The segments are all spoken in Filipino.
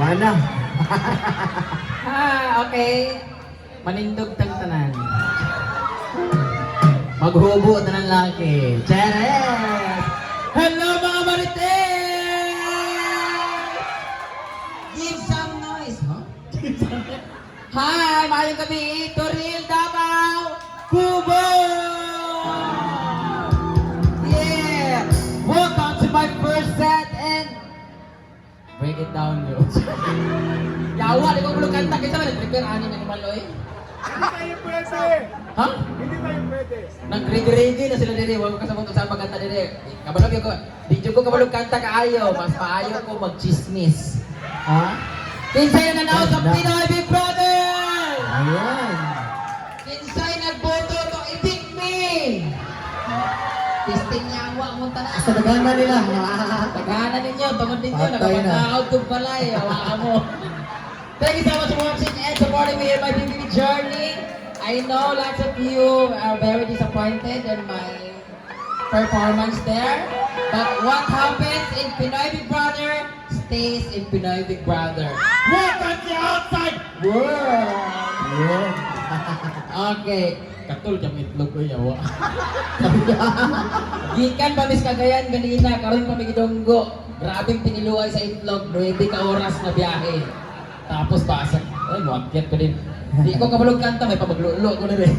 Wala. Okay. Manindog tang tanan. Maghubo na ng laki. Cheres! Hello mga Marites! Give some noise, huh? Hi! Mayong gabi! Toril Davao! Kubo! Yeah! Welcome to my first set and break it down, yo. Yawa, di ko gulo kanta kasi nag-prepare anin ng maloy. Hindi tayo pwede. Ha? Hindi tayo pwede. Nag-ready na sila dire, wag ko kasabot sa magkanta dire. Kabalog ko, di ko kabalog kanta kaayo, mas maayo ko mag-chismis. Ha? Kinsay na nanaw sa Pinoy Big Brother! Ayan. Kinsay nagboto to i-pick me! Testing niya ang wak mong tanan. Sa dagana nila. Tagahanan ninyo, tungod ninyo, Patay na. nakapag-out kong balay, hawakan mo. Thank you so much for watching and supporting me in my PBB journey. I know lots of you are very disappointed in my performance there. But what happens in Pinoy Big Brother stays in Pinoy Big Brother. Look at the outside world! Yun. Okay. Katul jam itlog ko yawa. Gikan pa mis Cagayan ganina karon pa mi gidonggo. Grabing piniluay sa itlog, 9 ka oras na biyahe. Tapos basa, ay muakyat ko din. Di ko kabalog kanta, may pamaglulo ko na rin.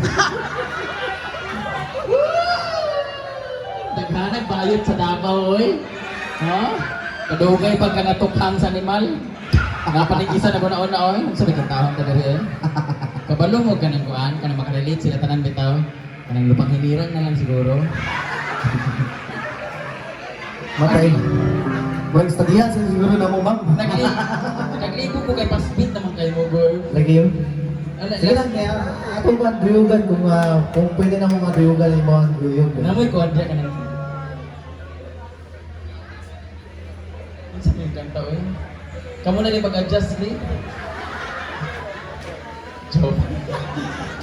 Daghanag bayot sa Davao, oy. Ha? Kadugay pagka natukhang sa animal. Napanigisan na ko na una, oy. Sabi kang tahong ka na rin. Kabalo mo ka ng kuhaan, ka na makarelate sila tanan bitaw. Kanang lupang hiliran na lang siguro. Matay. Buwan studihan sa siguro na mo, ma'am. Naglibo ko kay Paspit naman kayo mo, girl. Lagi yun. Sige lang, kaya ako ba druyugan kung pwede na mo madruyugan yung mga druyug. Namoy ko, andya ka na. Ano sa yung kanta, oy? Kamu na rin mag-adjust, rin? Joke.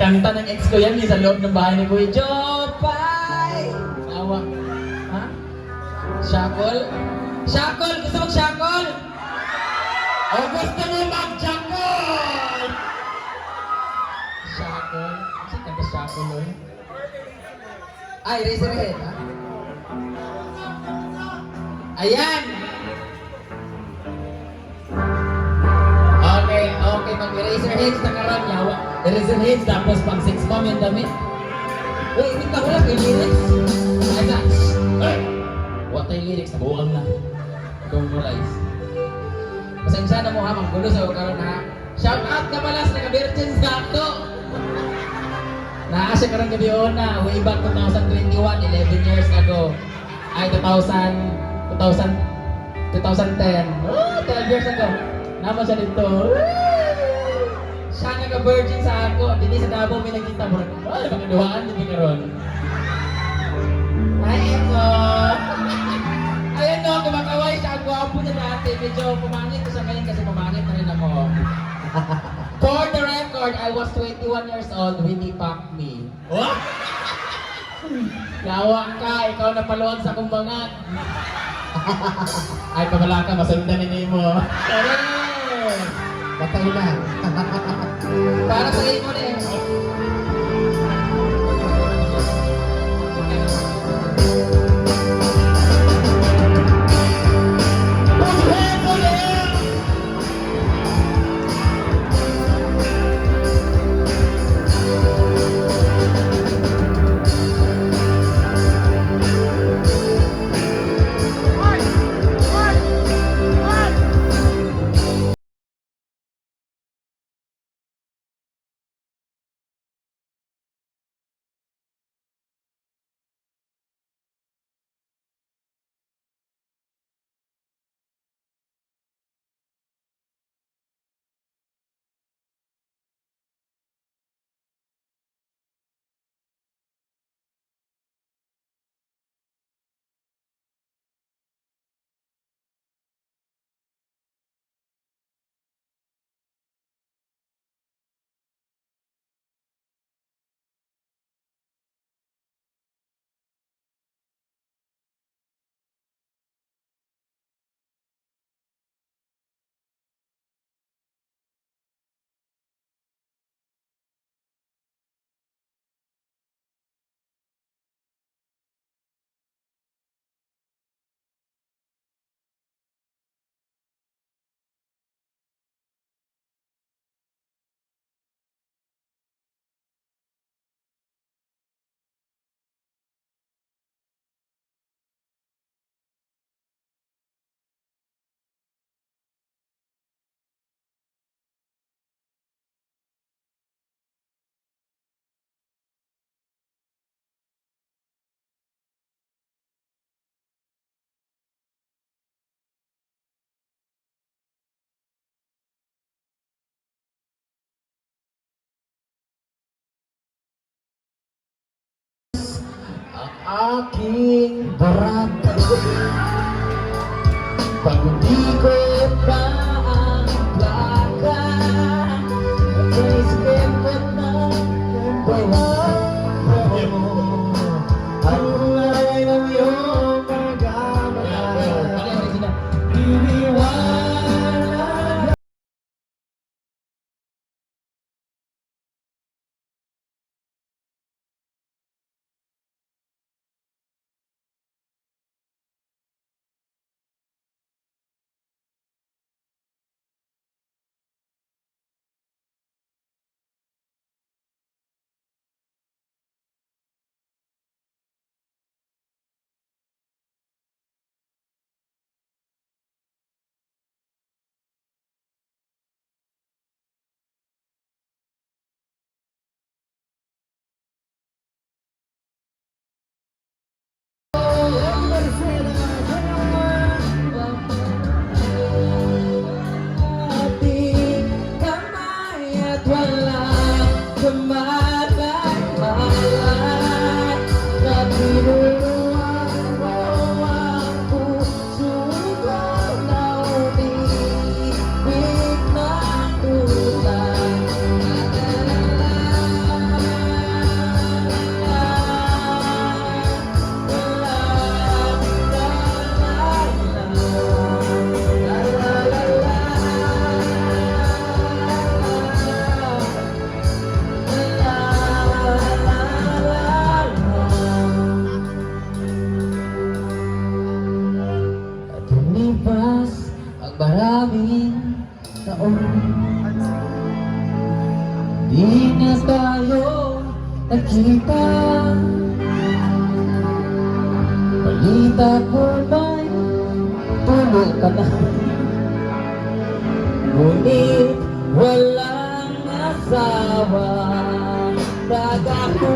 Kanta ng ex ko yan, sa loob ng bahay ni Kuya. Jopay! Awa. Ha? Shackle? Shackle! Gusto mong shackle? O gusto mo mag-shackle? Shackle? Kasi kanta shackle, oy. Ay, Razorhead, ha? Ayan! Okay, mag-Razorheads na karan yawa. Razorheads, tapos pang 6 bomb yung damit. Uy, hindi ka wala kay lyrics. Ay, na. Ay! What ay lyrics? Nabuang na. Don't realize. Pasensya na mo ha, manggulo sa karon ha. Shout out ka pala sa naka-virgin sa ako. Naasya karon gabi na, way back 2021, 11 years ago. Ay, 2010. Oh, 12 years ago. Naman siya dito. Siya naka-virgin sa ako. Dili sa Davao may nagkita mo. Ay, pagkaduhaan din karon. Hi, Eko. Ayun no, kumakaway siya. Ang gwapo niya dati. Medyo pumangit ko siya ngayon kasi pumangit na rin ako. For the record, I was 21 years old when he fucked me. What? Yawa ka, ikaw na paluan sa kumbangan. Ay, pabala ka, masundan ni mo. Patay na. Para sa iyo rin. aking barat. Pag hindi ko pa ang plaka, naisip ko na bawalan mo. Ang ay ng iyong pagkamahal. Iniwanag. Ating kamay at walang kamalay-malay na tinuluan mo ang puso ko na umibig ng tunay. At lumipas ang maraming taon, di na tayo nagkita. Balita ko ba'y tulog ka na? Ngunit walang asawa. Nagako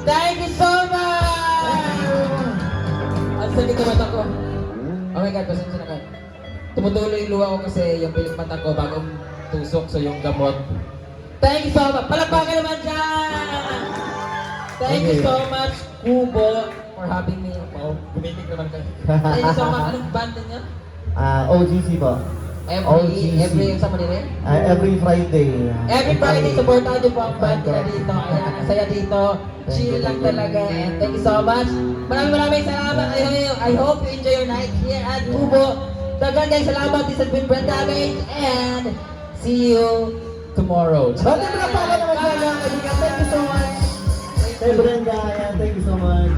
Thank you so much! Ang sakit ng mata ko. Oh my God, pasensya na kayo. Tumutuloy yung luha ko kasi yung pilik mata ko bagong tusok so yung gamot. Thank you so much! Palakpakan naman dyan! Thank you so much, Kubo, for having me. Oh, gumitik naman kayo. Thank you so much. Anong band niya? OGC po. Every sa Manila? Every Friday. Every Friday, supportahan niyo po ang band nila dito. Ayan, ang saya dito. Chill lang talaga. And thank you so much. Maraming salamat. I hope you enjoy your night here at Kubo. Dagan guys, salamat. This has been Brent Damage. And see you tomorrow. Ba't yung naman naman dyan? Thank you so much. Hey Brenda, thank you so much.